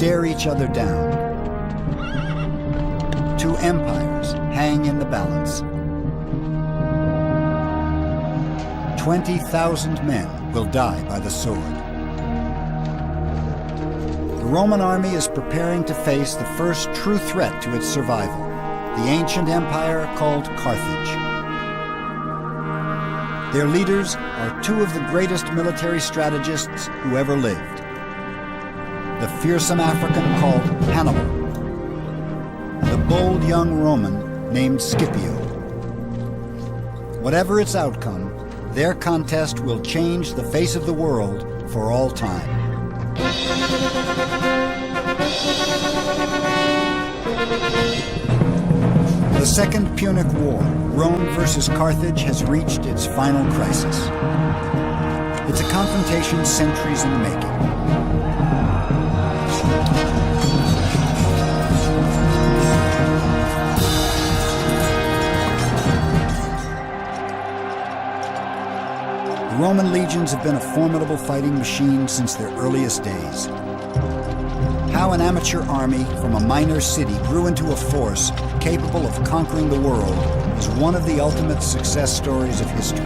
stare each other down. Two empires hang in the balance. 20,000 men will die by the sword. The Roman army is preparing to face the first true threat to its survival, the ancient empire called Carthage. Their leaders are two of the greatest military strategists who ever lived. The fearsome African called Hannibal, and the bold young Roman named Scipio. Whatever its outcome, their contest will change the face of the world for all time. The Second Punic War, Rome versus Carthage, has reached its final crisis. It's a confrontation centuries in the making. The Roman legions have been a formidable fighting machine since their earliest days. How an amateur army from a minor city grew into a force capable of conquering the world is one of the ultimate success stories of history.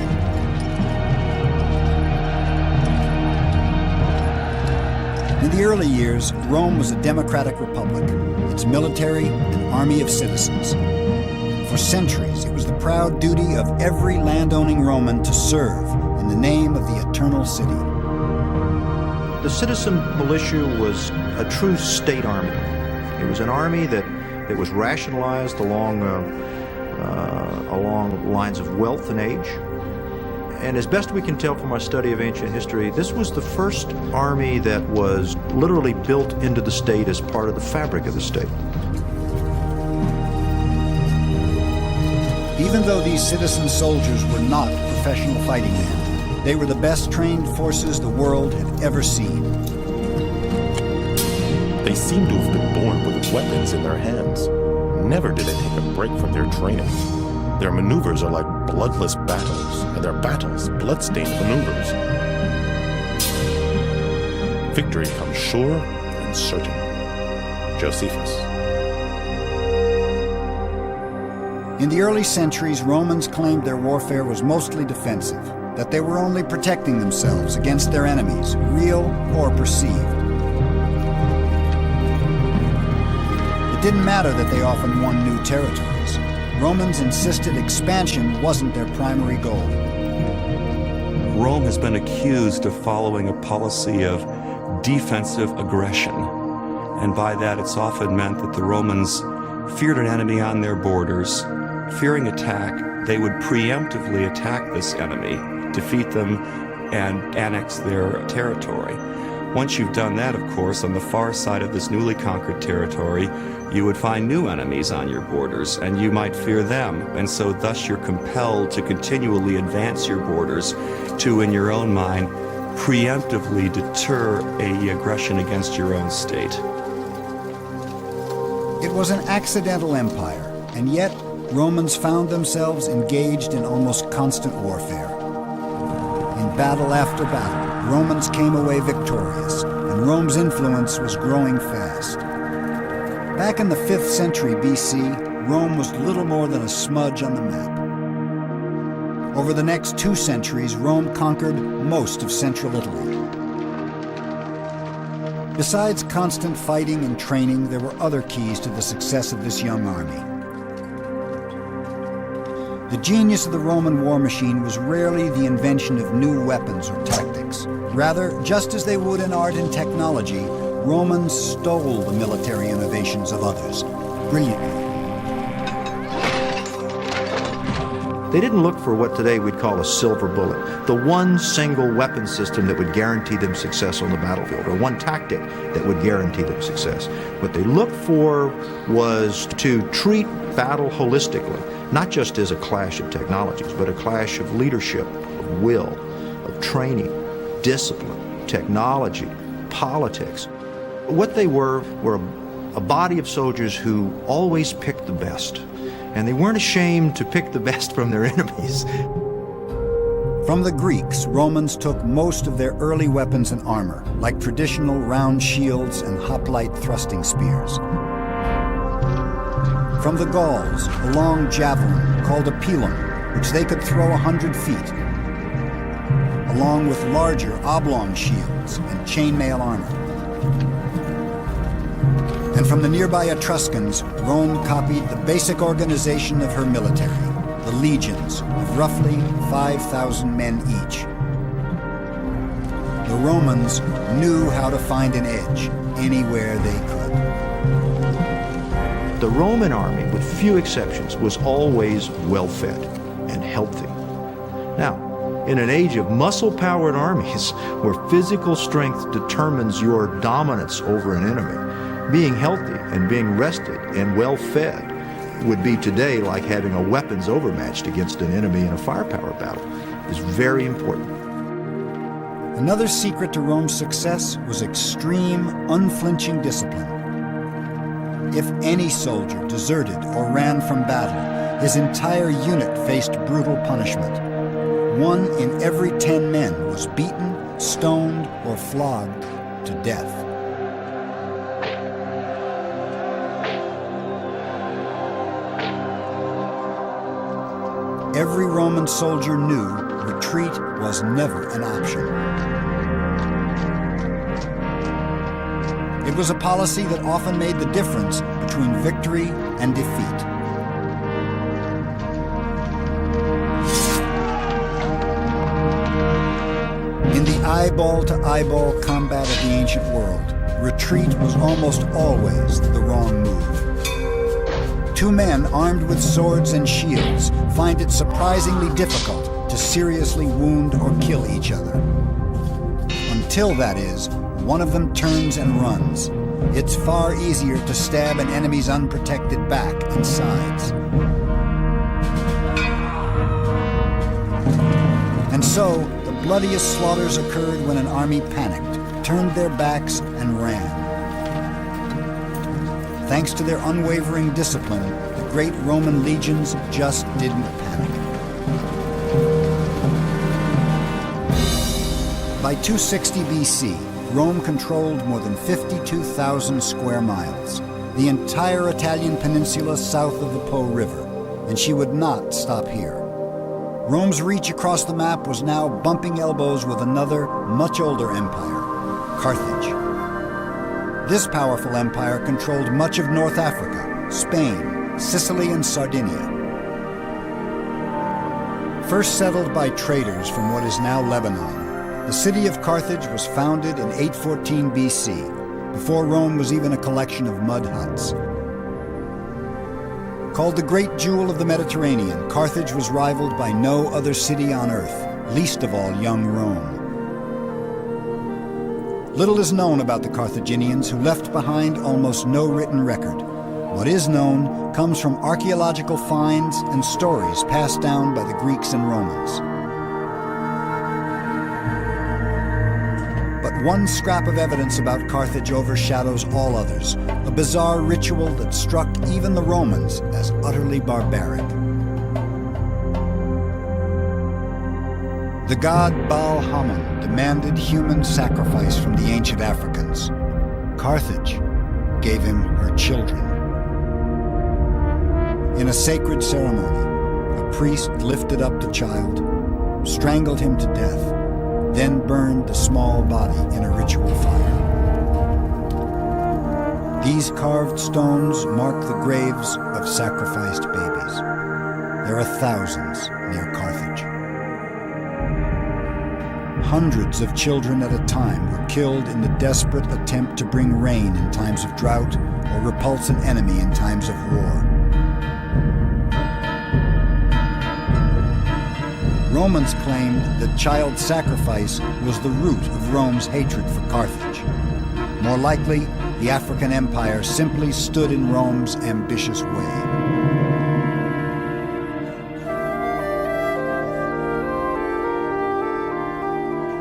In the early years, Rome was a democratic republic, its military an army of citizens. For centuries, it was the proud duty of every landowning Roman to serve in the name of the eternal city. The citizen militia was a true state army. It was an army that was rationalized along lines of wealth and age. And as best we can tell from our study of ancient history, this was the first army that was literally built into the state as part of the fabric of the state. Even though these citizen soldiers were not professional fighting men, they were the best trained forces the world had ever seen. They seem to have been born with weapons in their hands. Never did they take a break from their training. Their maneuvers are like bloodless battles, and their battles blood-stained maneuvers. Victory comes sure and certain. Josephus. In the early centuries, Romans claimed their warfare was mostly defensive, that they were only protecting themselves against their enemies, real or perceived. It didn't matter that they often won new territories. Romans insisted expansion wasn't their primary goal. Rome has been accused of following a policy of defensive aggression. And by that, it's often meant that the Romans feared an enemy on their borders. Fearing attack, they would preemptively attack this enemy, defeat them, and annex their territory. Once you've done that, of course, on the far side of this newly conquered territory, you would find new enemies on your borders, and you might fear them. And so thus you're compelled to continually advance your borders to, in your own mind, preemptively deter an aggression against your own state. It was an accidental empire, and yet Romans found themselves engaged in almost constant warfare. In battle after battle, Romans came away victorious, and Rome's influence was growing fast. Back in the 5th century BC, Rome was little more than a smudge on the map. Over the next 2 centuries, Rome conquered most of central Italy. Besides constant fighting and training, there were other keys to the success of this young army. The genius of the Roman war machine was rarely the invention of new weapons or tactics. Rather, just as they would in art and technology, Romans stole the military innovations of others, brilliantly. They didn't look for what today we'd call a silver bullet, the one single weapon system that would guarantee them success on the battlefield, or one tactic that would guarantee them success. What they looked for was to treat battle holistically, not just as a clash of technologies, but a clash of leadership, of will, of training, discipline, technology, politics. What they were a body of soldiers who always picked the best, and they weren't ashamed to pick the best from their enemies. From the Greeks, Romans took most of their early weapons and armor, like traditional round shields and hoplite thrusting spears. From the Gauls, a long javelin called a pilum, which they could throw 100 feet, along with larger oblong shields and chainmail armor. And from the nearby Etruscans, Rome copied the basic organization of her military, the legions of roughly 5,000 men each. The Romans knew how to find an edge anywhere they could. The Roman army, with few exceptions, was always well-fed and healthy. Now, in an age of muscle-powered armies where physical strength determines your dominance over an enemy, being healthy and being rested and well-fed would be today like having a weapons overmatched against an enemy in a firepower battle. Is very important. Another secret to Rome's success was extreme, unflinching discipline. If any soldier deserted or ran from battle, his entire unit faced brutal punishment. 1 in every 10 men was beaten, stoned, or flogged to death. Every Roman soldier knew retreat was never an option. It was a policy that often made the difference between victory and defeat. In the eyeball-to-eyeball combat of the ancient world, retreat was almost always the wrong move. 2 men armed with swords and shields find it surprisingly difficult to seriously wound or kill each other. Until, that is, one of them turns and runs. It's far easier to stab an enemy's unprotected back and sides. And so, the bloodiest slaughters occurred when an army panicked, turned their backs, and ran. Thanks to their unwavering discipline, the great Roman legions just didn't panic. By 260 BC, Rome controlled more than 52,000 square miles, the entire Italian peninsula south of the Po River, and she would not stop here. Rome's reach across the map was now bumping elbows with another, much older empire, Carthage. This powerful empire controlled much of North Africa, Spain, Sicily, and Sardinia. First settled by traders from what is now Lebanon, the city of Carthage was founded in 814 BC, before Rome was even a collection of mud huts. Called the Great Jewel of the Mediterranean, Carthage was rivaled by no other city on earth, least of all young Rome. Little is known about the Carthaginians, who left behind almost no written record. What is known comes from archaeological finds and stories passed down by the Greeks and Romans. But one scrap of evidence about Carthage overshadows all others, a bizarre ritual that struck even the Romans as utterly barbaric. The god Baal Hammon demanded human sacrifice from the ancient Africans. Carthage gave him her children. In a sacred ceremony, a priest lifted up the child, strangled him to death, then burned the small body in a ritual fire. These carved stones mark the graves of sacrificed babies. There are thousands near Carthage. Hundreds of children at a time were killed in the desperate attempt to bring rain in times of drought or repulse an enemy in times of war. Romans claimed that child sacrifice was the root of Rome's hatred for Carthage. More likely, the African Empire simply stood in Rome's ambitious way.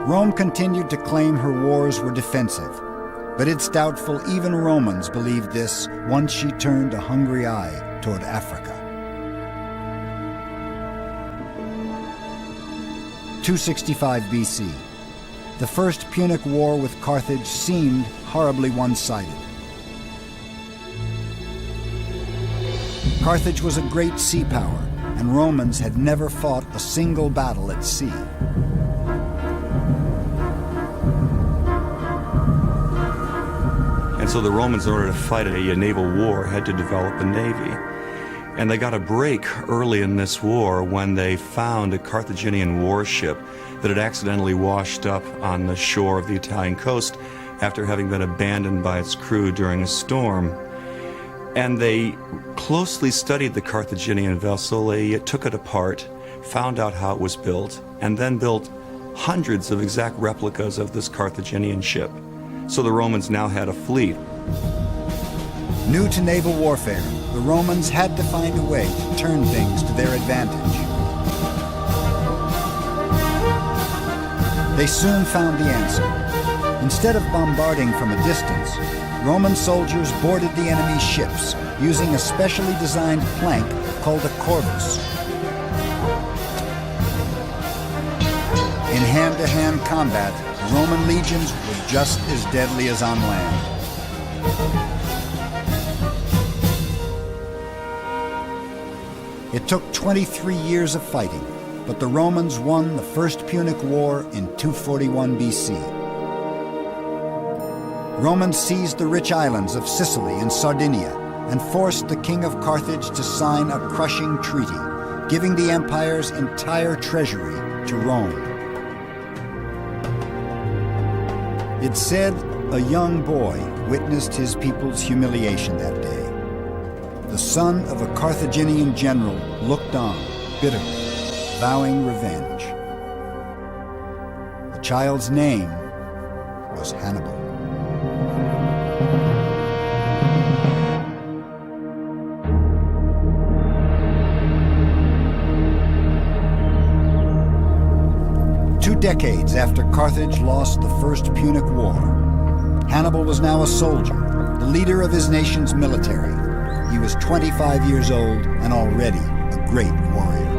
Rome continued to claim her wars were defensive, but it's doubtful even Romans believed this once she turned a hungry eye toward Africa. 265 BC. The First Punic War with Carthage seemed horribly one-sided. Carthage was a great sea power, and Romans had never fought a single battle at sea. And so the Romans, in order to fight a naval war, had to develop a navy. And they got a break early in this war when they found a Carthaginian warship that had accidentally washed up on the shore of the Italian coast after having been abandoned by its crew during a storm. And they closely studied the Carthaginian vessel. They took it apart, found out how it was built, and then built hundreds of exact replicas of this Carthaginian ship. So the Romans now had a fleet. New to naval warfare, the Romans had to find a way to turn things to their advantage. They soon found the answer. Instead of bombarding from a distance, Roman soldiers boarded the enemy's ships using a specially designed plank called a corvus. In hand-to-hand combat, Roman legions were just as deadly as on land. It took 23 years of fighting, but the Romans won the First Punic War in 241 BC. Romans seized the rich islands of Sicily and Sardinia and forced the king of Carthage to sign a crushing treaty, giving the empire's entire treasury to Rome. It's said a young boy witnessed his people's humiliation that day. The son of a Carthaginian general looked on, bitterly, vowing revenge. The child's name was Hannibal. Two decades after Carthage lost the First Punic War, Hannibal was now a soldier, the leader of his nation's military. He was 25 years old and already a great warrior.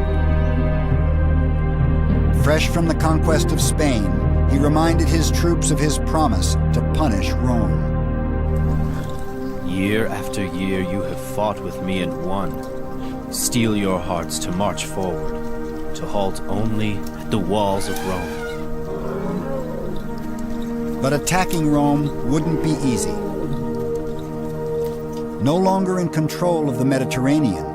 Fresh from the conquest of Spain, he reminded his troops of his promise to punish Rome. Year after year you have fought with me and won. Steel your hearts to march forward, to halt only at the walls of Rome. But attacking Rome wouldn't be easy. No longer in control of the Mediterranean,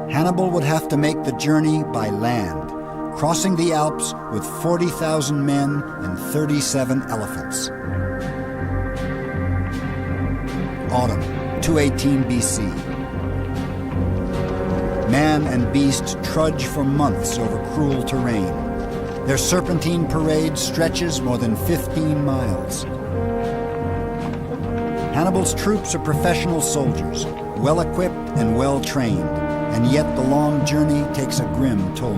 Hannibal would have to make the journey by land, crossing the Alps with 40,000 men and 37 elephants. Autumn, 218 BC. Man and beast trudge for months over cruel terrain. Their serpentine parade stretches more than 15 miles. Hannibal's troops are professional soldiers, well-equipped and well-trained, and yet the long journey takes a grim toll.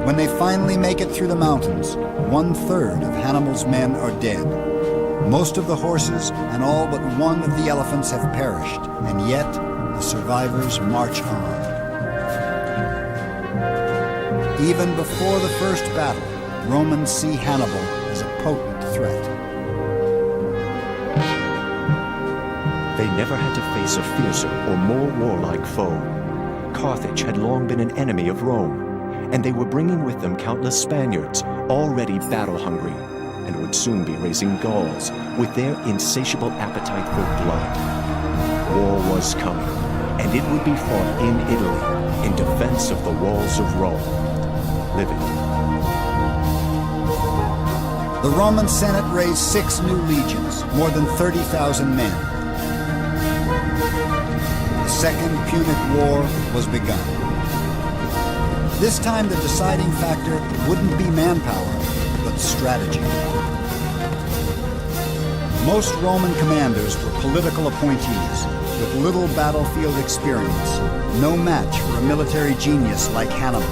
When they finally make it through the mountains, 1/3 of Hannibal's men are dead. Most of the horses and all but one of the elephants have perished, and yet the survivors march on. Even before the first battle, Romans see Hannibal as a potent threat. They never had to face a fiercer or more warlike foe. Carthage had long been an enemy of Rome, and they were bringing with them countless Spaniards, already battle-hungry, and would soon be raising Gauls with their insatiable appetite for blood. War was coming, and it would be fought in Italy in defense of the walls of Rome. Living. The Roman Senate raised 6 new legions, more than 30,000 men. The Second Punic War was begun. This time the deciding factor wouldn't be manpower, but strategy. Most Roman commanders were political appointees with little battlefield experience, no match for a military genius like Hannibal.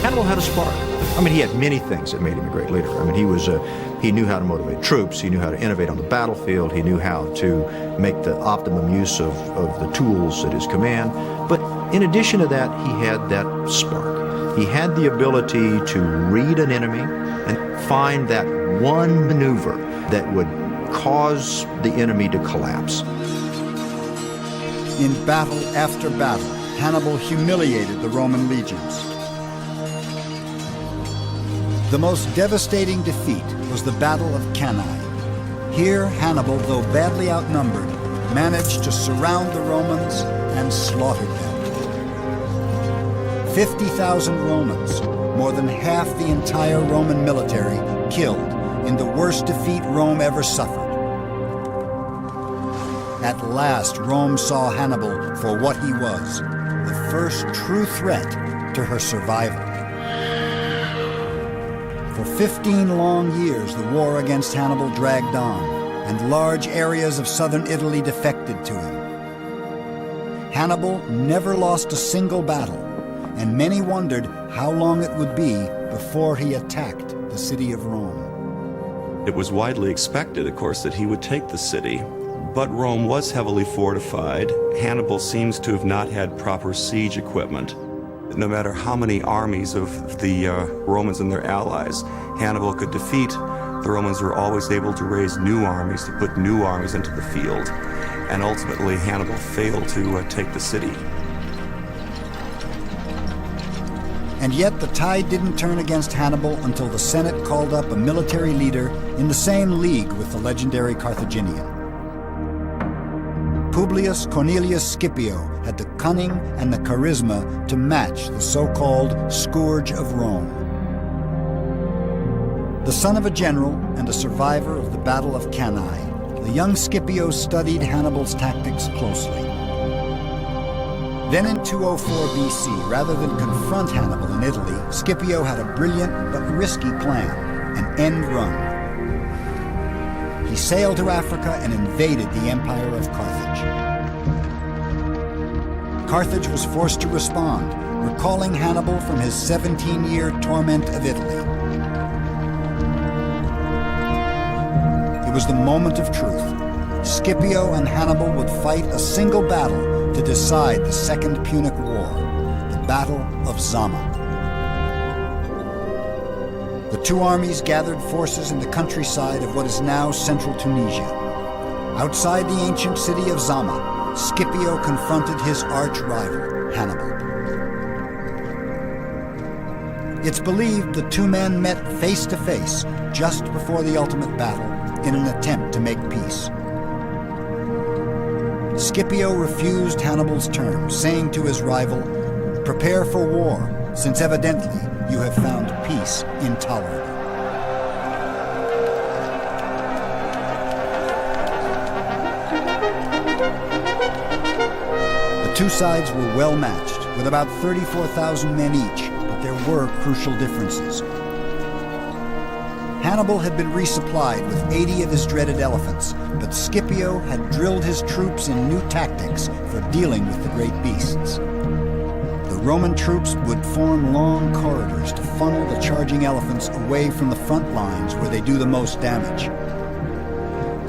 Hannibal had a spark. I mean, he had many things that made him a great leader. I mean, he knew how to motivate troops. He knew how to innovate on the battlefield. He knew how to make the optimum use of the tools at his command. But In addition to that, he had that spark. He had the ability to read an enemy and find that one maneuver that would cause the enemy to collapse. In battle after battle, Hannibal humiliated the Roman legions. The most devastating defeat was the Battle of Cannae. Here, Hannibal, though badly outnumbered, managed to surround the Romans and slaughtered them. 50,000 Romans, more than half the entire Roman military, killed in the worst defeat Rome ever suffered. At last, Rome saw Hannibal for what he was, the first true threat to her survival. For 15 long years, the war against Hannibal dragged on, and large areas of southern Italy defected to him. Hannibal never lost a single battle, and many wondered how long it would be before he attacked the city of Rome. It was widely expected, of course, that he would take the city, but Rome was heavily fortified. Hannibal seems to have not had proper siege equipment. No matter how many armies of the Romans and their allies Hannibal could defeat, the Romans were always able to raise new armies, to put new armies into the field, and ultimately Hannibal failed to take the city. And yet the tide didn't turn against Hannibal until the Senate called up a military leader in the same league with the legendary Carthaginian. Publius Cornelius Scipio had the cunning and the charisma to match the so-called Scourge of Rome. The son of a general and a survivor of the Battle of Cannae, the young Scipio studied Hannibal's tactics closely. Then in 204 BC, rather than confront Hannibal in Italy, Scipio had a brilliant but risky plan, an end run. He sailed to Africa and invaded the empire of Carthage. Carthage was forced to respond, recalling Hannibal from his 17-year torment of Italy. It was the moment of truth. Scipio and Hannibal would fight a single battle to decide the Second Punic War, the Battle of Zama. The two armies gathered forces in the countryside of what is now central Tunisia. Outside the ancient city of Zama, Scipio confronted his arch-rival, Hannibal. It's believed the two men met face to face just before the ultimate battle in an attempt to make peace. Scipio refused Hannibal's terms, saying to his rival, "Prepare for war, since evidently you have found peace intolerable." The two sides were well matched, with about 34,000 men each, but there were crucial differences. Hannibal had been resupplied with 80 of his dreaded elephants, but Scipio had drilled his troops in new tactics for dealing with the great beasts. The Roman troops would form long corridors to funnel the charging elephants away from the front lines where they do the most damage.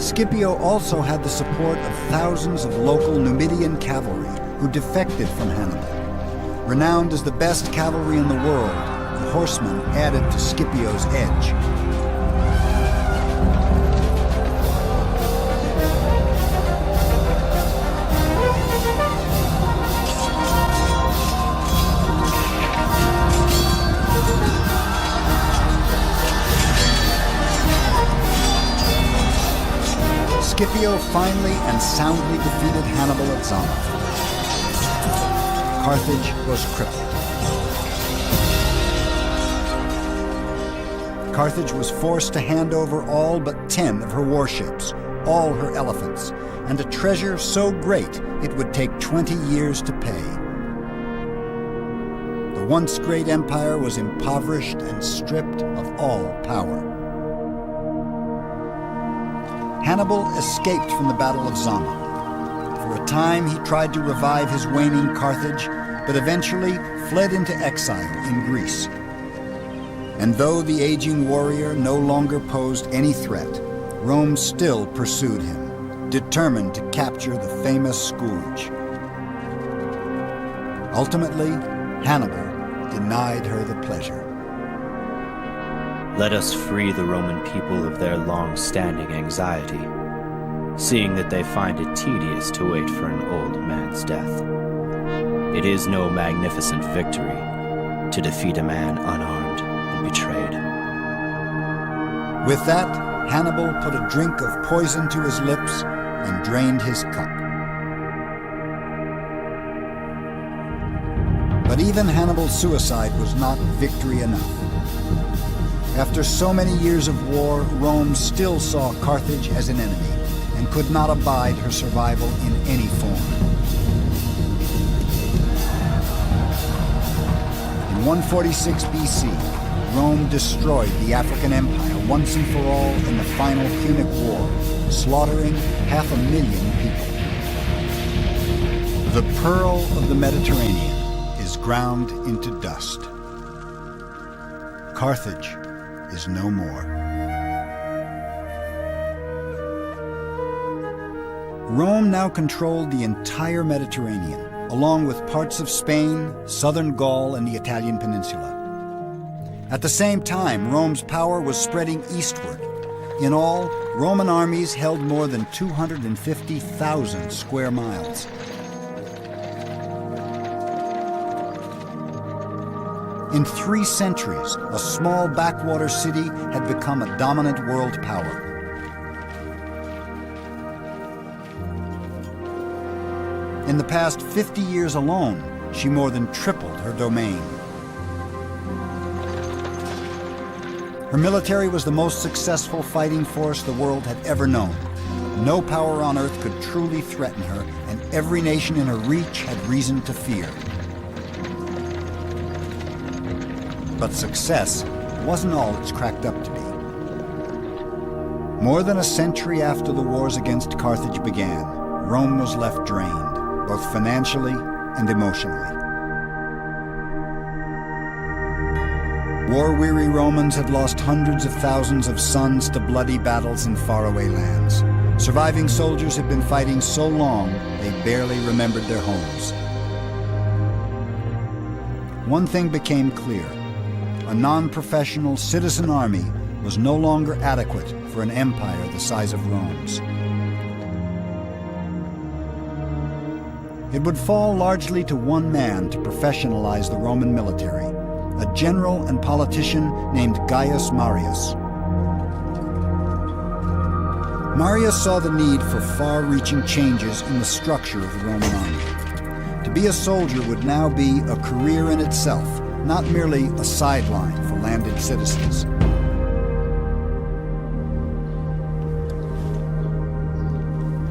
Scipio also had the support of thousands of local Numidian cavalry who defected from Hannibal. Renowned as the best cavalry in the world, the horsemen added to Scipio's edge. Scipio finally and soundly defeated Hannibal at Zama. Carthage was crippled. Carthage was forced to hand over all but 10 of her warships, all her elephants, and a treasure so great it would take 20 years to pay. The once great empire was impoverished and stripped of all power. Hannibal escaped from the Battle of Zama. For a time, he tried to revive his waning Carthage, but eventually fled into exile in Greece. And though the aging warrior no longer posed any threat, Rome still pursued him, determined to capture the famous Scourge. Ultimately, Hannibal denied her the pleasure. Let us free the Roman people of their long-standing anxiety, seeing that they find it tedious to wait for an old man's death. It is no magnificent victory to defeat a man unarmed and betrayed. With that, Hannibal put a drink of poison to his lips and drained his cup. But even Hannibal's suicide was not victory enough. After so many years of war, Rome still saw Carthage as an enemy and could not abide her survival in any form. In 146 BC, Rome destroyed the African Empire once and for all in the final Punic War, slaughtering 500,000 people. The pearl of the Mediterranean is ground into dust. Carthage is no more. Rome now controlled the entire Mediterranean, along with parts of Spain, southern Gaul, and the Italian peninsula. At the same time, Rome's power was spreading eastward. In all, Roman armies held more than 250,000 square miles. In 3 centuries, a small backwater city had become a dominant world power. In the past 50 years alone, she more than tripled her domain. Her military was the most successful fighting force the world had ever known. No power on earth could truly threaten her, and every nation in her reach had reason to fear. But success wasn't all it's cracked up to be. More than a century after the wars against Carthage began, Rome was left drained, both financially and emotionally. War-weary Romans had lost hundreds of thousands of sons to bloody battles in faraway lands. Surviving soldiers had been fighting so long, they barely remembered their homes. One thing became clear. A non-professional citizen army was no longer adequate for an empire the size of Rome's. It would fall largely to one man to professionalize the Roman military, a general and politician named Gaius Marius. Marius saw the need for far-reaching changes in the structure of the Roman army. To be a soldier would now be a career in itself, not merely a sideline for landed citizens.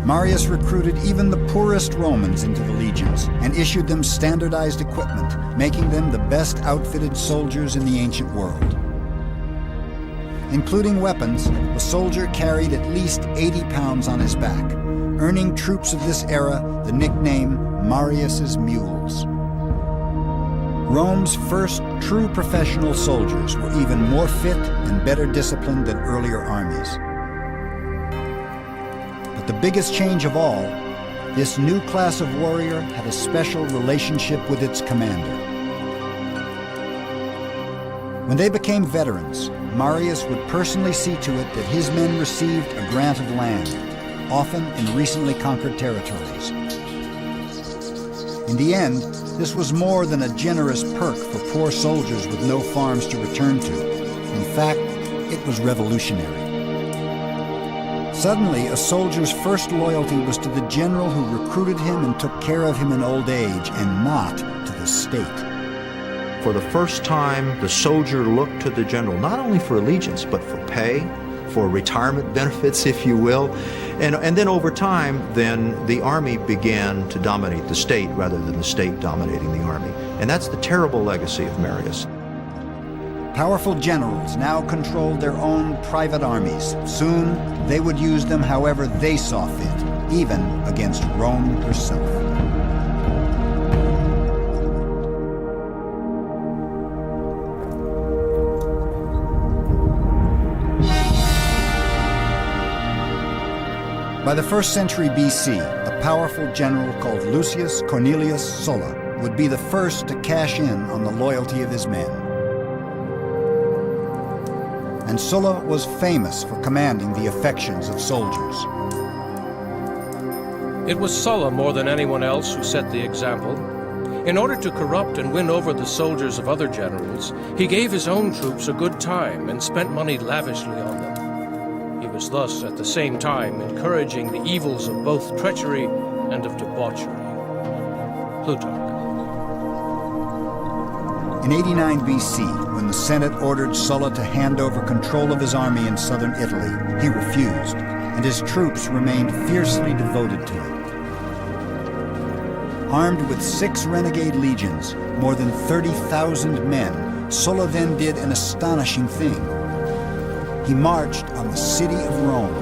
Marius recruited even the poorest Romans into the legions and issued them standardized equipment, making them the best outfitted soldiers in the ancient world. Including weapons, a soldier carried at least 80 pounds on his back, earning troops of this era the nickname Marius's Mules. Rome's first true professional soldiers were even more fit and better disciplined than earlier armies. But the biggest change of all, this new class of warrior had a special relationship with its commander. When they became veterans, Marius would personally see to it that his men received a grant of land, often in recently conquered territories. In the end, this was more than a generous perk for poor soldiers with no farms to return to. In fact, it was revolutionary. Suddenly, a soldier's first loyalty was to the general who recruited him and took care of him in old age, and not to the state. For the first time, the soldier looked to the general not only for allegiance, but for pay, for retirement benefits, if you will. And then over time, then the army began to dominate the state rather than the state dominating the army. And that's the terrible legacy of Marius. Powerful generals now controlled their own private armies. Soon, they would use them however they saw fit, even against Rome herself. By the 1st century BC, a powerful general called Lucius Cornelius Sulla would be the first to cash in on the loyalty of his men. And Sulla was famous for commanding the affections of soldiers. It was Sulla more than anyone else who set the example. In order to corrupt and win over the soldiers of other generals, he gave his own troops a good time and spent money lavishly on them. He was thus at the same time encouraging the evils of both treachery and of debauchery. Plutarch. In 89 BC, when the Senate ordered Sulla to hand over control of his army in southern Italy, he refused, and his troops remained fiercely devoted to him. Armed with 6 renegade legions, more than 30,000 men, Sulla then did an astonishing thing. He marched on the city of Rome.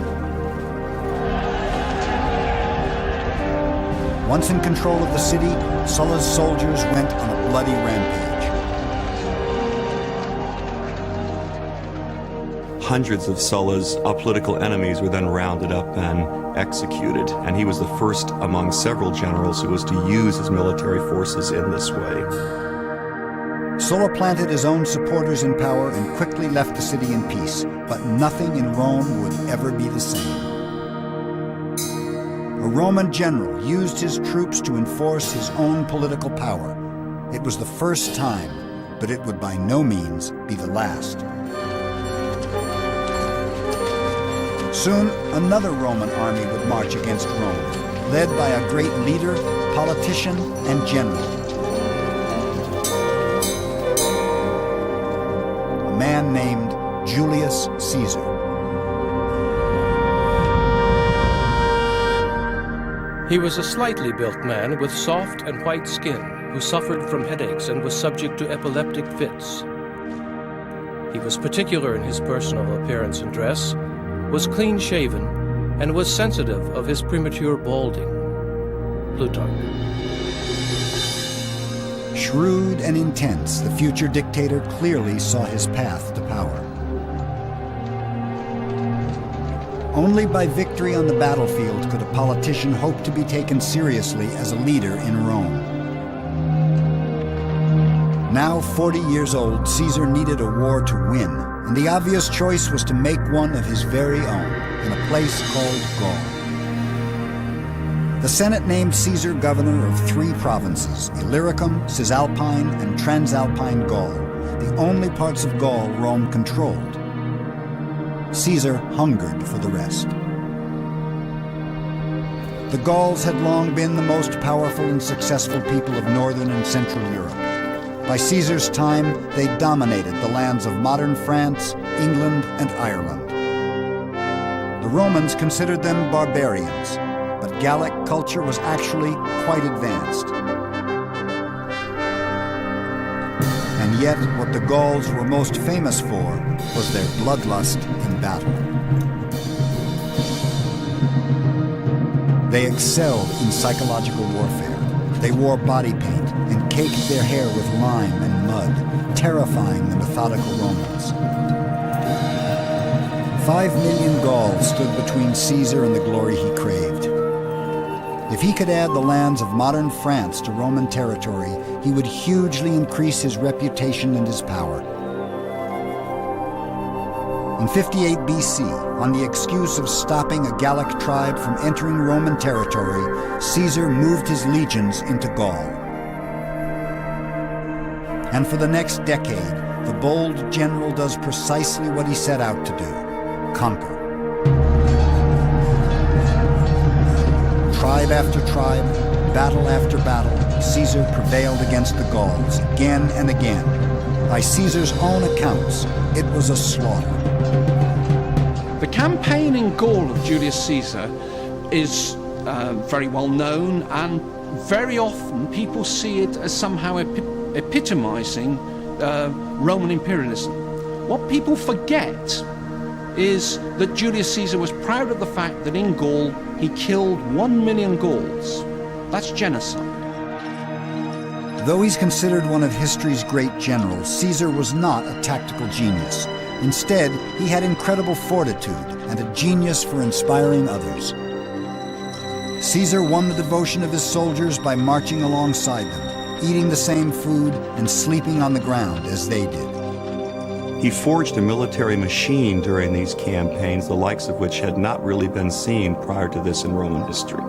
Once in control of the city, Sulla's soldiers went on a bloody rampage. Hundreds of Sulla's political enemies were then rounded up and executed, and he was the first among several generals who was to use his military forces in this way. Sulla planted his own supporters in power and quickly left the city in peace, but nothing in Rome would ever be the same. A Roman general used his troops to enforce his own political power. It was the first time, but it would by no means be the last. Soon, another Roman army would march against Rome, led by a great leader, politician, and general. A man named Julius Caesar. He was a slightly built man with soft and white skin who suffered from headaches and was subject to epileptic fits. He was particular in his personal appearance and dress, was clean-shaven, and was sensitive of his premature balding. Plutarch. Shrewd and intense, the future dictator clearly saw his path to power. Only by victory on the battlefield could a politician hope to be taken seriously as a leader in Rome. Now 40 years old, Caesar needed a war to win, and the obvious choice was to make one of his very own, in a place called Gaul. The Senate named Caesar governor of 3 provinces, Illyricum, Cisalpine, and Transalpine Gaul, the only parts of Gaul Rome controlled. Caesar hungered for the rest. The Gauls had long been the most powerful and successful people of northern and central Europe. By Caesar's time, they dominated the lands of modern France, England, and Ireland. The Romans considered them barbarians, but Gallic culture was actually quite advanced. And yet, what the Gauls were most famous for was their bloodlust in battle. They excelled in psychological warfare. They wore body paint and caked their hair with lime and mud, terrifying the methodical Romans. 5 million Gauls stood between Caesar and the glory he craved. If he could add the lands of modern France to Roman territory, he would hugely increase his reputation and his power. In 58 BC, on the excuse of stopping a Gallic tribe from entering Roman territory, Caesar moved his legions into Gaul. And for the next decade, the bold general does precisely what he set out to do: conquer. Tribe after tribe, battle after battle, Caesar prevailed against the Gauls again and again. By Caesar's own accounts, it was a slaughter. The campaign in Gaul of Julius Caesar is very well known, and very often people see it as somehow epitomizing Roman imperialism. What people forget is that Julius Caesar was proud of the fact that in Gaul he killed 1 million Gauls. That's genocide. Though he's considered one of history's great generals, Caesar was not a tactical genius. Instead, he had incredible fortitude and a genius for inspiring others. Caesar won the devotion of his soldiers by marching alongside them, eating the same food and sleeping on the ground as they did. He forged a military machine during these campaigns, the likes of which had not really been seen prior to this in Roman history.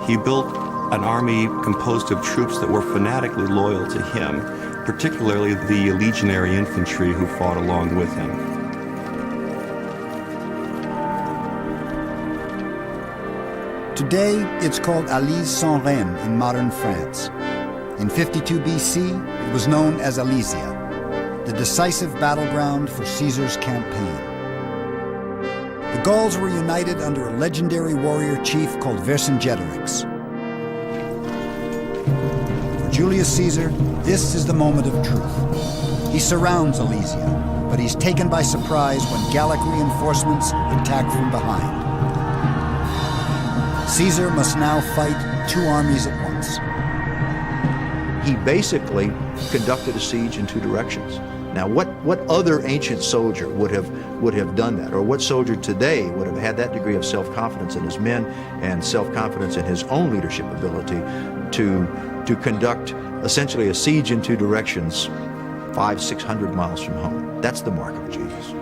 He built an army composed of troops that were fanatically loyal to him, particularly the legionary infantry who fought along with him. Today, it's called Alise-Saint-Remy in modern France. In 52 BC, it was known as Alesia, the decisive battleground for Caesar's campaign. The Gauls were united under a legendary warrior chief called Vercingetorix. For Julius Caesar, this is the moment of truth. He surrounds Alesia, but he's taken by surprise when Gallic reinforcements attack from behind. Caesar must now fight two armies at once. He basically conducted a siege in two directions. Now, what other ancient soldier would have done that, or what soldier today would have had that degree of self-confidence in his men and self-confidence in his own leadership ability to conduct essentially a siege in two directions 500-600 miles from home? That's the mark of a genius.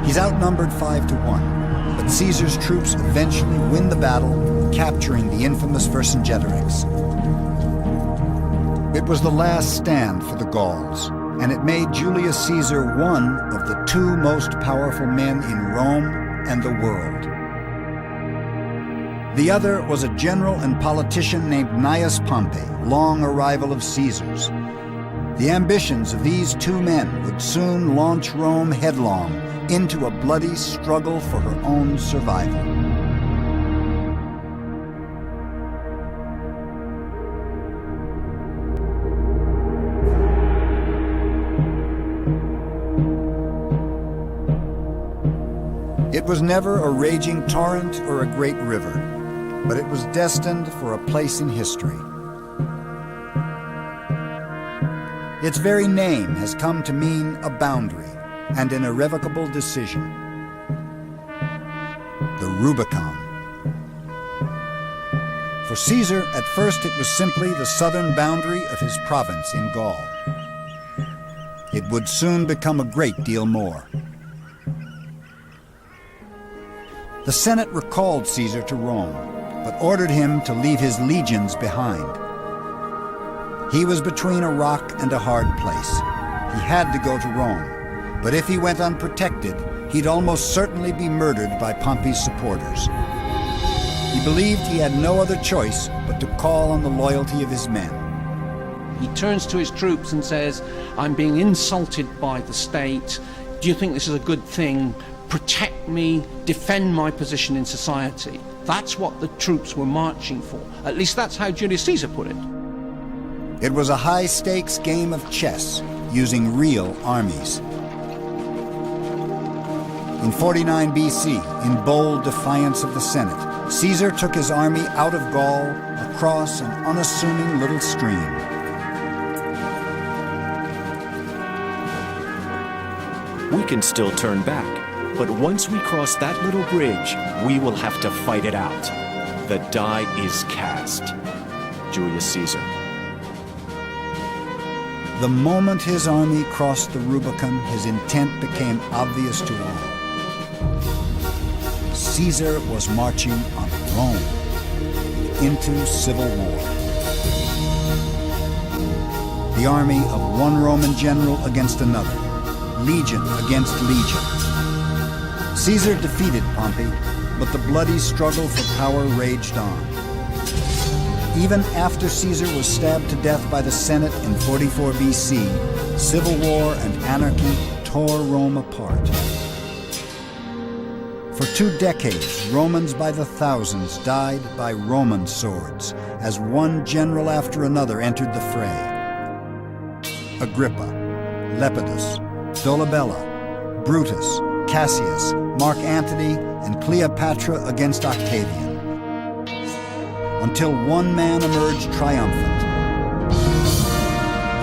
He's outnumbered 5-1, but Caesar's troops eventually win the battle, capturing the infamous Vercingetorix. It was the last stand for the Gauls, and it made Julius Caesar one of the two most powerful men in Rome and the world. The other was a general and politician named Gnaeus Pompey, long a rival of Caesar's. The ambitions of these two men would soon launch Rome headlong into a bloody struggle for her own survival. It was never a raging torrent or a great river, but it was destined for a place in history. Its very name has come to mean a boundary and an irrevocable decision. The Rubicon. For Caesar, at first it was simply the southern boundary of his province in Gaul. It would soon become a great deal more. The Senate recalled Caesar to Rome, but ordered him to leave his legions behind. He was between a rock and a hard place. He had to go to Rome, but if he went unprotected, he'd almost certainly be murdered by Pompey's supporters. He believed he had no other choice but to call on the loyalty of his men. He turns to his troops and says, "I'm being insulted by the state. Do you think this is a good thing? Protect me, defend my position in society." That's what the troops were marching for. At least that's how Julius Caesar put it. It was a high-stakes game of chess using real armies. In 49 BC, in bold defiance of the Senate, Caesar took his army out of Gaul across an unassuming little stream. We can still turn back, but once we cross that little bridge, we will have to fight it out. The die is cast. Julius Caesar. The moment his army crossed the Rubicon, his intent became obvious to all. Caesar was marching on Rome into civil war. The army of one Roman general against another, legion against legion. Caesar defeated Pompey, but the bloody struggle for power raged on. Even after Caesar was stabbed to death by the Senate in 44 BC, civil war and anarchy tore Rome apart. For 2 decades, Romans by the thousands died by Roman swords as one general after another entered the fray. Agrippa, Lepidus, Dolabella, Brutus, Cassius, Mark Antony, and Cleopatra against Octavian. Until one man emerged triumphant.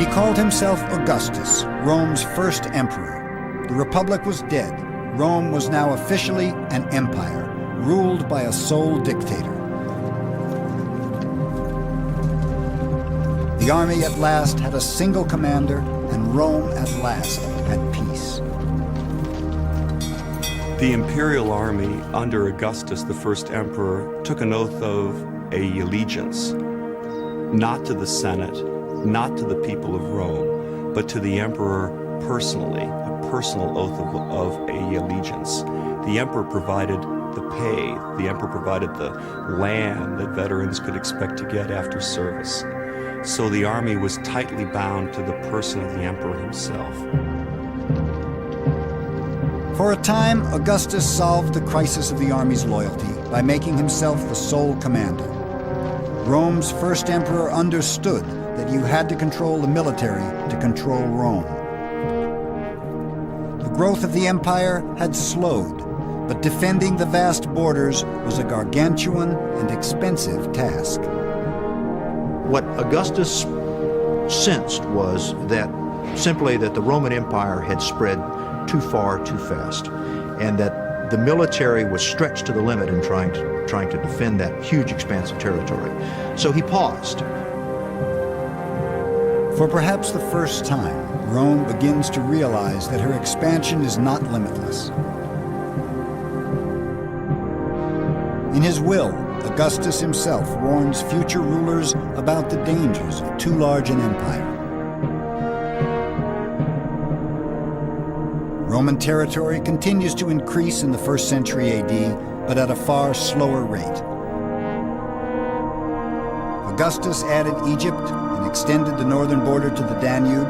He called himself Augustus, Rome's first emperor. The Republic was dead. Rome was now officially an empire, ruled by a sole dictator. The army at last had a single commander, and Rome at last had peace. The imperial army under Augustus, the first emperor, took an oath of allegiance, not to the Senate, not to the people of Rome, but to the emperor personally, a personal oath of allegiance. The emperor provided the pay, the emperor provided the land that veterans could expect to get after service. So the army was tightly bound to the person of the emperor himself. For a time, Augustus solved the crisis of the army's loyalty by making himself the sole commander. Rome's first emperor understood that you had to control the military to control Rome. The growth of the empire had slowed, but defending the vast borders was a gargantuan and expensive task. What Augustus sensed was that simply that the Roman Empire had spread too far too fast, and that the military was stretched to the limit in trying to defend that huge expanse of territory. So he paused. For perhaps the first time, Rome begins to realize that her expansion is not limitless. In his will, Augustus himself warns future rulers about the dangers of too large an empire. Roman territory continues to increase in the 1st century AD, but at a far slower rate. Augustus added Egypt and extended the northern border to the Danube.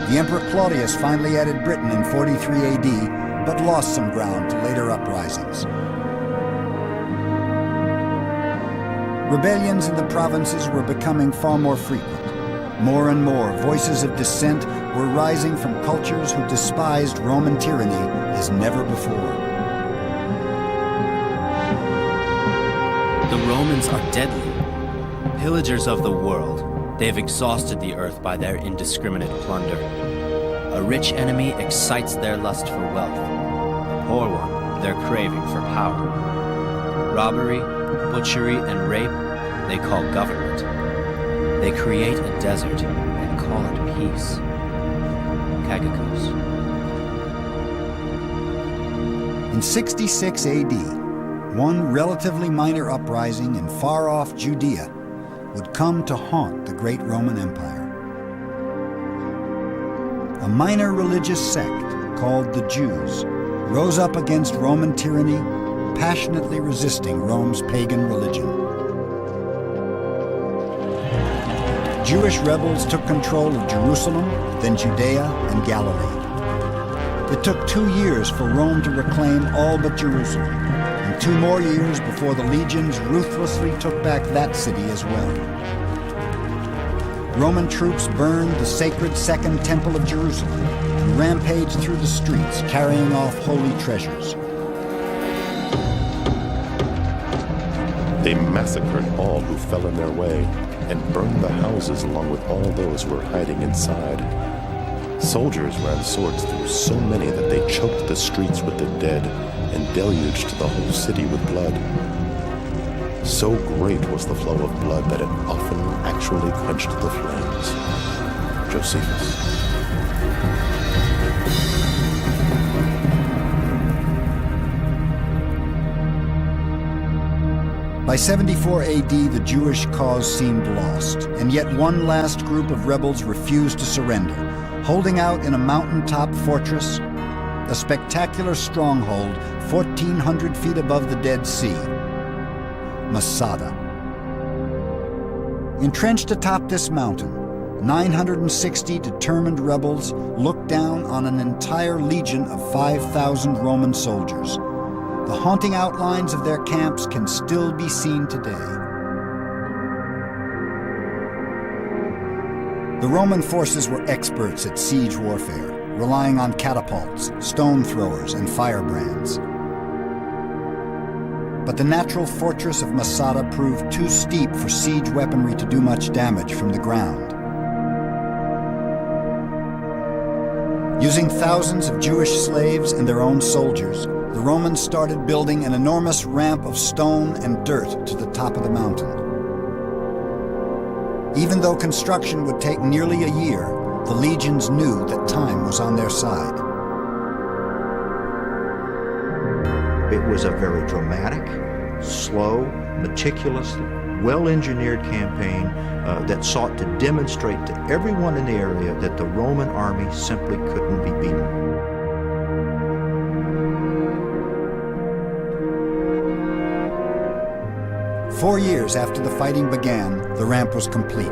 The Emperor Claudius finally added Britain in 43 AD, but lost some ground to later uprisings. Rebellions in the provinces were becoming far more frequent. More and more voices of dissent were rising from cultures who despised Roman tyranny as never before. The Romans are deadly. Pillagers of the world, they've exhausted the earth by their indiscriminate plunder. A rich enemy excites their lust for wealth. A poor one, their craving for power. Robbery, butchery, and rape, they call government. They create a desert and call it peace. Cagacus. In 66 AD, one relatively minor uprising in far-off Judea would come to haunt the great Roman Empire. A minor religious sect called the Jews rose up against Roman tyranny, passionately resisting Rome's pagan religion. Jewish rebels took control of Jerusalem, then Judea and Galilee. It took 2 years for Rome to reclaim all but Jerusalem, and 2 more years before the legions ruthlessly took back that city as well. Roman troops burned the sacred Second Temple of Jerusalem and rampaged through the streets, carrying off holy treasures. They massacred all who fell in their way and burned the houses along with all those who were hiding inside. Soldiers ran swords through so many that they choked the streets with the dead and deluged the whole city with blood. So great was the flow of blood that it often actually quenched the flames. Josephus. By 74 AD, the Jewish cause seemed lost, and yet one last group of rebels refused to surrender, holding out in a mountaintop fortress, a spectacular stronghold 1,400 feet above the Dead Sea, Masada. Entrenched atop this mountain, 960 determined rebels looked down on an entire legion of 5,000 Roman soldiers. The haunting outlines of their camps can still be seen today. The Roman forces were experts at siege warfare, relying on catapults, stone throwers, and firebrands. But the natural fortress of Masada proved too steep for siege weaponry to do much damage from the ground. Using thousands of Jewish slaves and their own soldiers, the Romans started building an enormous ramp of stone and dirt to the top of the mountain. Even though construction would take nearly a year, the legions knew that time was on their side. It was a very dramatic, slow, meticulous, well-engineered campaign that sought to demonstrate to everyone in the area that the Roman army simply couldn't be beaten. 4 years after the fighting began, the ramp was complete.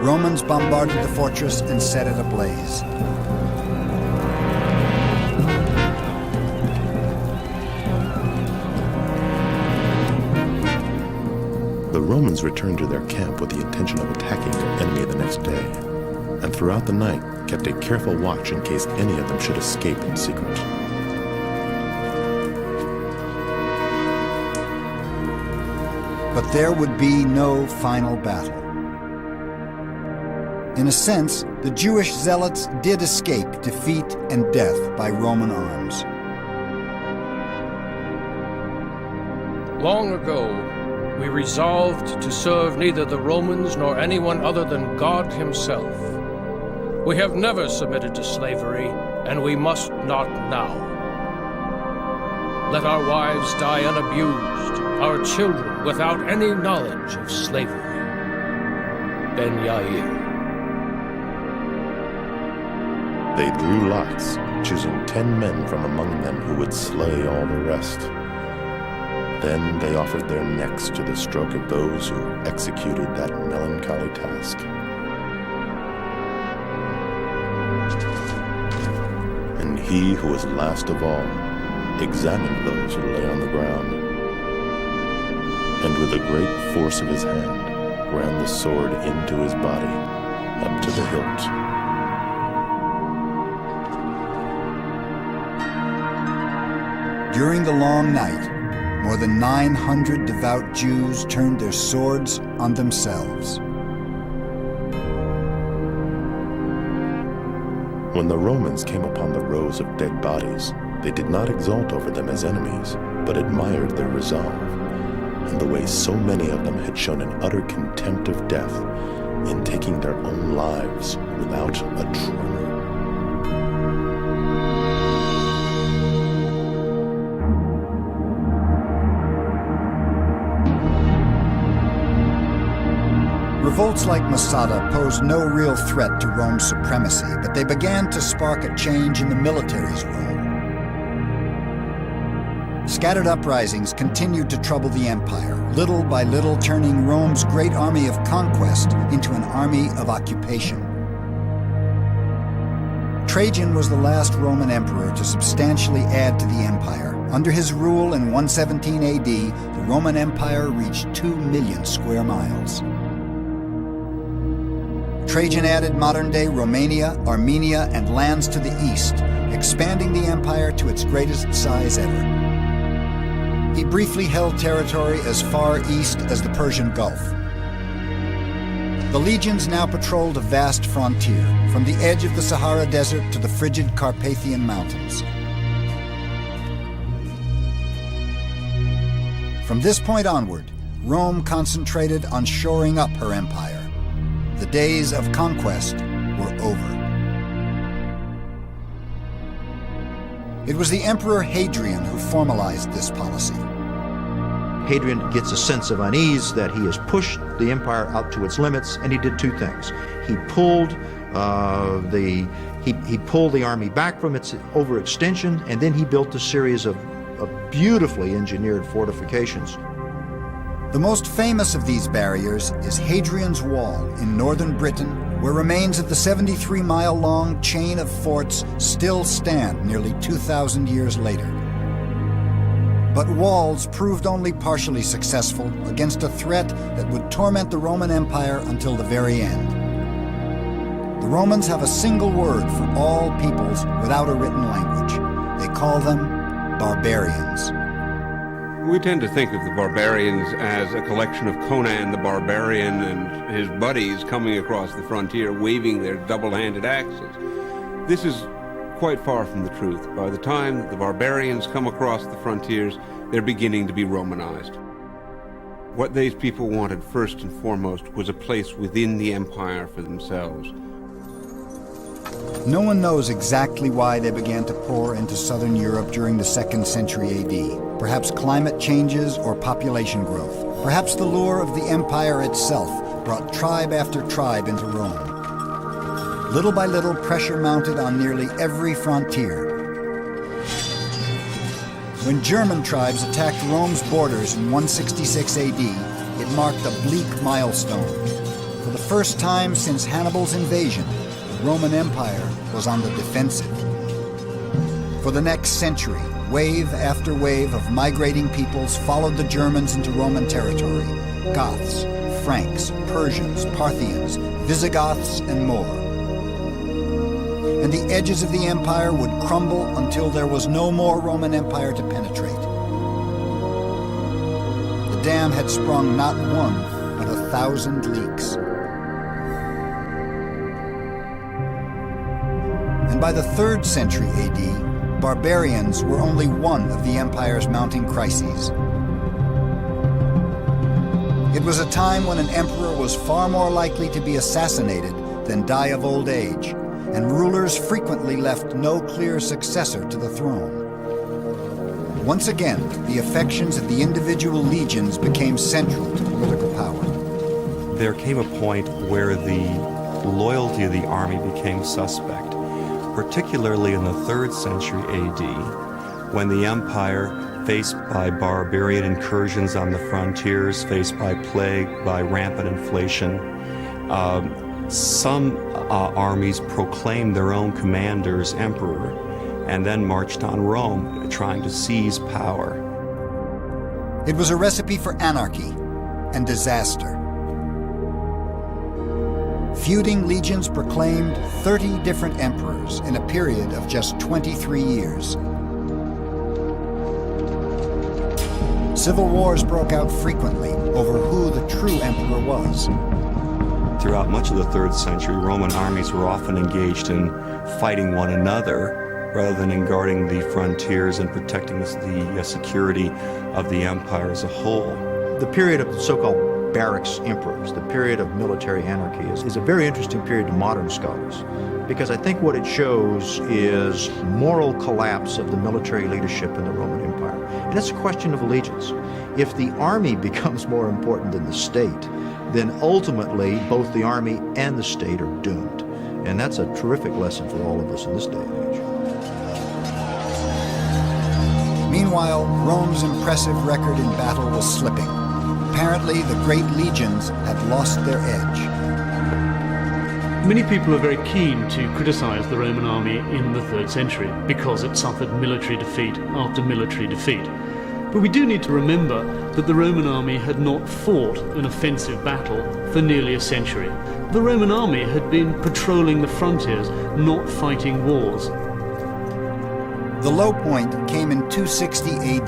Romans bombarded the fortress and set it ablaze. The Romans returned to their camp with the intention of attacking their enemy the next day, and throughout the night kept a careful watch in case any of them should escape in secret. But there would be no final battle. In a sense, the Jewish zealots did escape defeat and death by Roman arms. Long ago, we resolved to serve neither the Romans nor anyone other than God himself. We have never submitted to slavery, and we must not now. Let our wives die unabused, our children without any knowledge of slavery. Ben Yair. They drew lots, choosing 10 men from among them who would slay all the rest. Then they offered their necks to the stroke of those who executed that melancholy task. And he who was last of all examined those who lay on the ground, and with a great force of his hand ran the sword into his body, up to the hilt. During the long night, more than 900 devout Jews turned their swords on themselves. When the Romans came upon the rows of dead bodies, they did not exult over them as enemies, but admired their resolve, and the way so many of them had shown an utter contempt of death in taking their own lives without a tremor. Revolts like Masada posed no real threat to Rome's supremacy, but they began to spark a change in the military's role. Scattered uprisings continued to trouble the empire, little by little turning Rome's great army of conquest into an army of occupation. Trajan was the last Roman emperor to substantially add to the empire. Under his rule in 117 AD, the Roman Empire reached 2 million square miles. Trajan added modern-day Romania, Armenia, and lands to the east, expanding the empire to its greatest size ever. He briefly held territory as far east as the Persian Gulf. The legions now patrolled a vast frontier, from the edge of the Sahara Desert to the frigid Carpathian Mountains. From this point onward, Rome concentrated on shoring up her empire. The days of conquest were over. It was the Emperor Hadrian who formalized this policy. Hadrian gets a sense of unease that he has pushed the empire out to its limits, and he did two things. He pulled the army back from its overextension, and then he built a series of beautifully engineered fortifications. The most famous of these barriers is Hadrian's Wall in northern Britain, where remains of the 73-mile-long chain of forts still stand nearly 2,000 years later. But walls proved only partially successful against a threat that would torment the Roman Empire until the very end. The Romans have a single word for all peoples without a written language. They call them barbarians. We tend to think of the barbarians as a collection of Conan the Barbarian and his buddies coming across the frontier waving their double-handed axes. This is quite far from the truth. By the time the barbarians come across the frontiers, they're beginning to be Romanized. What these people wanted first and foremost was a place within the empire for themselves. No one knows exactly why they began to pour into southern Europe during the 2nd century AD. Perhaps climate changes or population growth. Perhaps the lure of the empire itself brought tribe after tribe into Rome. Little by little, pressure mounted on nearly every frontier. When German tribes attacked Rome's borders in 166 AD, it marked a bleak milestone. For the first time since Hannibal's invasion, the Roman Empire was on the defensive. For the next century, wave after wave of migrating peoples followed the Germans into Roman territory. Goths, Franks, Persians, Parthians, Visigoths, and more. And the edges of the empire would crumble until there was no more Roman Empire to penetrate. The dam had sprung not one, but 1,000 leaks. And by the 3rd century AD, barbarians were only one of the empire's mounting crises. It was a time when an emperor was far more likely to be assassinated than die of old age, and rulers frequently left no clear successor to the throne. Once again, the affections of the individual legions became central to political power. There came a point where the loyalty of the army became suspect, particularly in the 3rd century AD, when the empire, faced by barbarian incursions on the frontiers, faced by plague, by rampant inflation, some armies proclaimed their own commanders emperor and then marched on Rome, trying to seize power. It was a recipe for anarchy and disaster. Feuding legions proclaimed 30 different emperors in a period of just 23 years. Civil wars broke out frequently over who the true emperor was. Throughout much of the 3rd century, Roman armies were often engaged in fighting one another rather than in guarding the frontiers and protecting the security of the empire as a whole. The period of the so-called barracks emperors, the period of military anarchy, is a very interesting period to modern scholars, because I think what it shows is moral collapse of the military leadership in the Roman Empire. And it's a question of allegiance. If the army becomes more important than the state, then ultimately both the army and the state are doomed. And that's a terrific lesson for all of us in this day and age. Meanwhile, Rome's impressive record in battle was slipping. Apparently, the great legions had lost their edge. Many people are very keen to criticize the Roman army in the 3rd century because it suffered military defeat after military defeat. But we do need to remember that the Roman army had not fought an offensive battle for nearly a century. The Roman army had been patrolling the frontiers, not fighting wars. The low point came in 260 AD.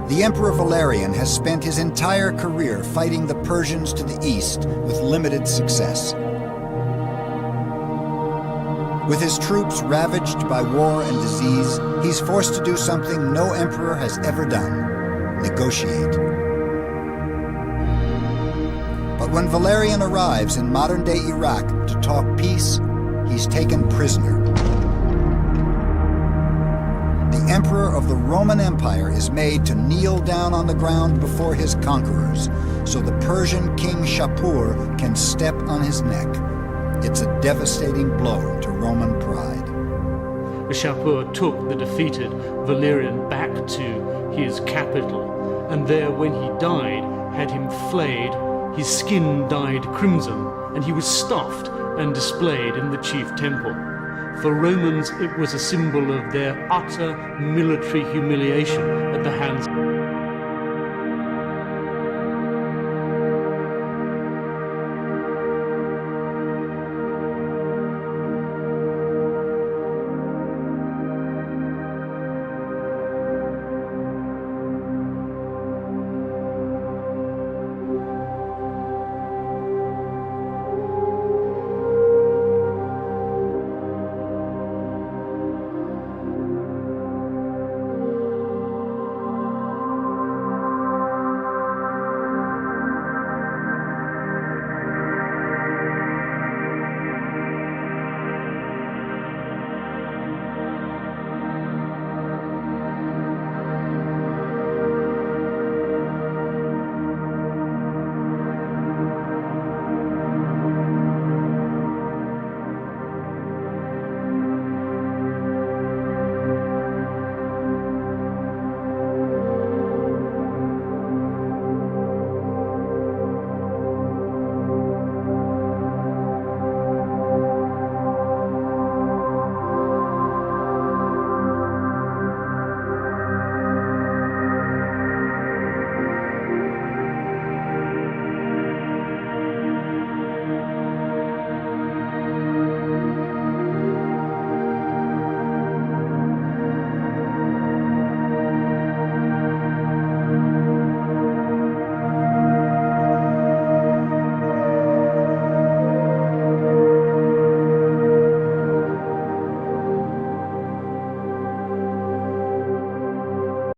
The Emperor Valerian has spent his entire career fighting the Persians to the east with limited success. With his troops ravaged by war and disease, he's forced to do something no emperor has ever done: negotiate. But when Valerian arrives in modern-day Iraq to talk peace, he's taken prisoner. The emperor of the Roman Empire is made to kneel down on the ground before his conquerors, so the Persian king Shapur can step on his neck. It's a devastating blow to Roman pride. Shapur took the defeated Valerian back to his capital, and there, when he died, had him flayed, his skin dyed crimson, and he was stuffed and displayed in the chief temple. For Romans, it was a symbol of their utter military humiliation at the hands